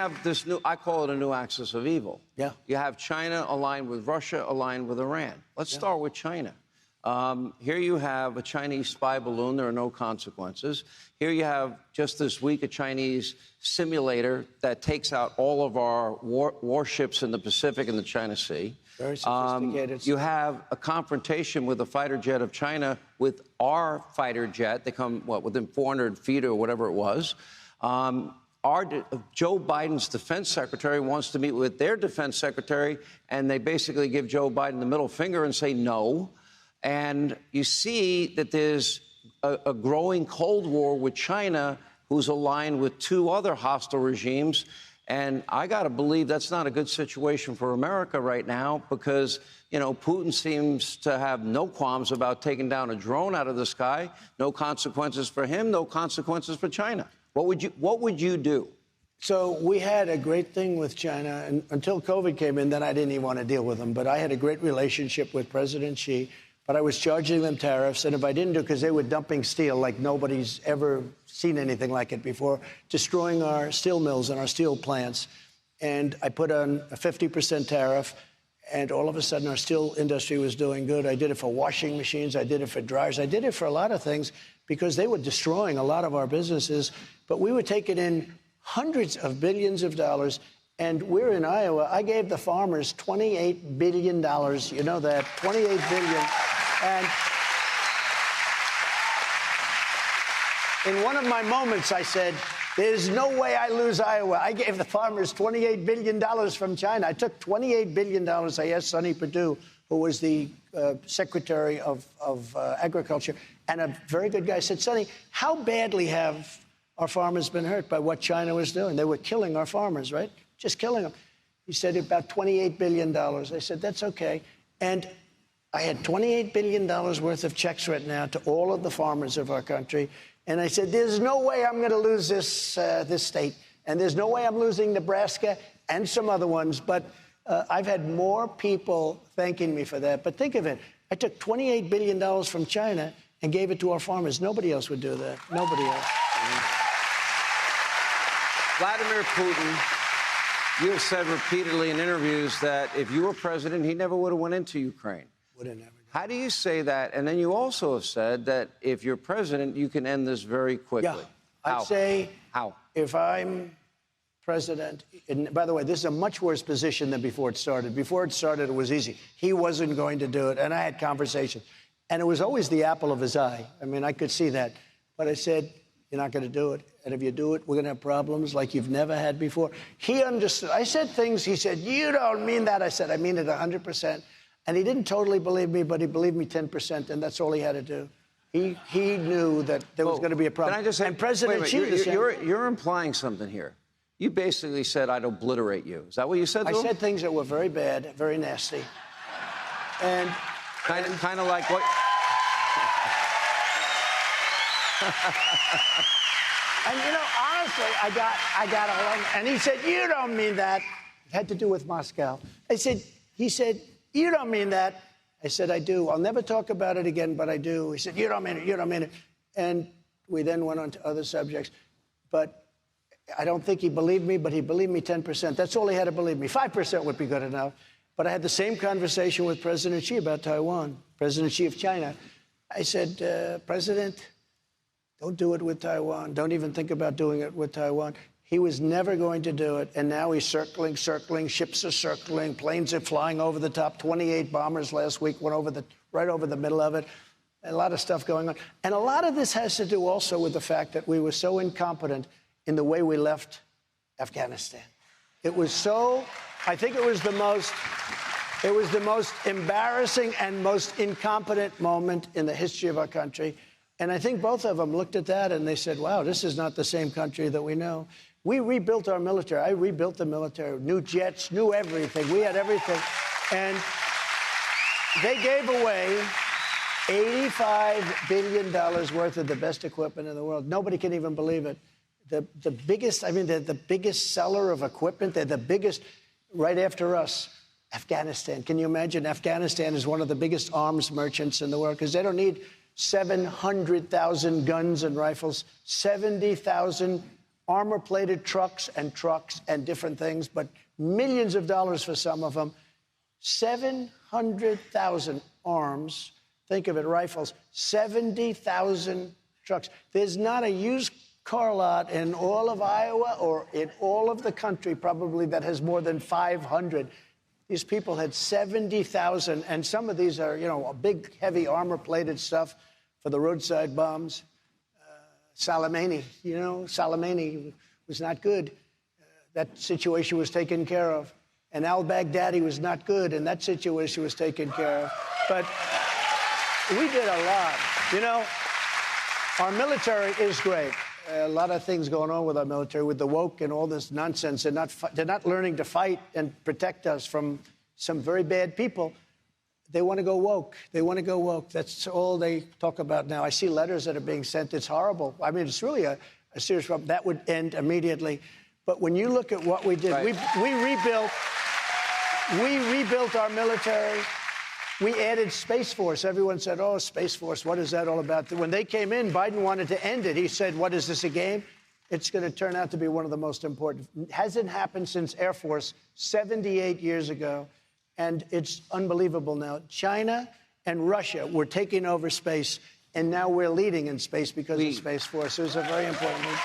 have this new, I call it a new axis of evil. Yeah. You have China aligned with Russia, aligned with Iran. Let's start with China. Here you have a Chinese spy balloon. There are no consequences. Here you have, just this week, a Chinese simulator that takes out all of our warships in the Pacific and the China Sea. Very sophisticated. You have a confrontation with the fighter jet of China with our fighter jet. They come, within 400 feet or whatever it was. Joe Biden's defense secretary wants to meet with their defense secretary, and they basically give Joe Biden the middle finger and say no. And you see that there's a growing Cold War with China, who's aligned with two other hostile regimes. And I got to believe that's not a good situation for America right now because, you know, Putin seems to have no qualms about taking down a drone out of the sky. No consequences for him, no consequences for China. What would you do? So we had a great thing with China and until COVID came in, then I didn't even want to deal with them. But I had a great relationship with President Xi. But I was charging them tariffs, and if I didn't do it, because they were dumping steel like nobody's ever seen anything like it before, destroying our steel mills and our steel plants. And I put on a 50% tariff, and all of a sudden our steel industry was doing good. I did it for washing machines. I did it for dryers. I did it for a lot of things because they were destroying a lot of our businesses. But we were taking in hundreds of billions of dollars. And we're in Iowa. I gave the farmers $28 billion. You know that, $28 billion. And in one of my moments, I said, there's no way I lose Iowa. I gave the farmers $28 billion from China. I took $28 billion. I asked Sonny Perdue, who was the Secretary of Agriculture, and a very good guy, said, Sonny, how badly have our farmers been hurt by what China was doing? They were killing our farmers, right? Just killing them. He said about $28 billion. I said, that's okay. And I had $28 billion worth of checks written out to all of the farmers of our country. And I said, there's no way I'm going to lose this state. And there's no way I'm losing Nebraska and some other ones. But I've had more people thanking me for that. But think of it. I took $28 billion from China and gave it to our farmers. Nobody else would do that. Nobody else. Vladimir Putin, you have said repeatedly in interviews that if you were president, he never would have went into Ukraine. Would have never. How do you say that? And then you also have said that if you're president, you can end this very quickly. Yeah, I'd say how? If I'm president, and by the way, this is a much worse position than before it started. Before it started, it was easy. He wasn't going to do it, and I had conversations. And it was always the apple of his eye. I mean, I could see that. But I said, you're not going to do it. And if you do it, we're going to have problems like you've never had before. He understood. I said things. He said, you don't mean that. I said, I mean it 100%. And he didn't totally believe me, but he believed me 10%, and that's all he had to do. He knew that there was going to be a problem. Can I just say, and President Xi, you're implying something here. You basically said, I'd obliterate you. Is that what you said to him? I said things that were very bad, very nasty. And kind of like what... And, you know, honestly, I got along. And he said, you don't mean that. It had to do with Moscow. He said, you don't mean that. I said, I do. I'll never talk about it again, but I do. He said, you don't mean it. You don't mean it. And we then went on to other subjects. But I don't think he believed me, but he believed me 10%. That's all he had to believe me. 5% would be good enough. But I had the same conversation with President Xi about Taiwan, President Xi of China. I said, President, don't do it with Taiwan. Don't even think about doing it with Taiwan. He was never going to do it, and now he's circling, ships are circling, planes are flying over the top. 28 bombers last week went over right over the middle of it. A lot of stuff going on. And a lot of this has to do also with the fact that we were so incompetent in the way we left Afghanistan. It was so, I think it was the most embarrassing and most incompetent moment in the history of our country. And I think both of them looked at that and they said, wow, this is not the same country that we know. We rebuilt our military. I rebuilt the military. New jets, new everything. We had everything. And they gave away $85 billion worth of the best equipment in the world. Nobody can even believe it. The biggest, I mean, they're the biggest seller of equipment. They're the biggest, right after us, Afghanistan. Can you imagine? Afghanistan is one of the biggest arms merchants in the world because they don't need 700,000 guns and rifles, 70,000 armor-plated trucks and different things, but millions of dollars for some of them. 700,000 arms. Think of it, rifles. 70,000 trucks. There's not a used car lot in all of Iowa or in all of the country probably that has more than 500. These people had 70,000, and some of these are, a big, heavy armor-plated stuff for the roadside bombs. Soleimani, Soleimani was not good. That situation was taken care of. And al-Baghdadi was not good, and that situation was taken care of. But we did a lot. Our military is great. A lot of things going on with our military, with the woke and all this nonsense. They're not learning to fight and protect us from some very bad people. They want to go woke. They want to go woke. That's all they talk about now. I see letters that are being sent. It's horrible. I mean, it's really a serious problem. That would end immediately. But when you look at what we did, right. we rebuilt our military. We added Space Force. Everyone said, oh, Space Force, what is that all about? When they came in, Biden wanted to end it. He said, what is this, a game? It's going to turn out to be one of the most important. It hasn't happened since Air Force 78 years ago. And it's unbelievable now. China and Russia were taking over space, and now we're leading in space because of Space Force. It was a very important move.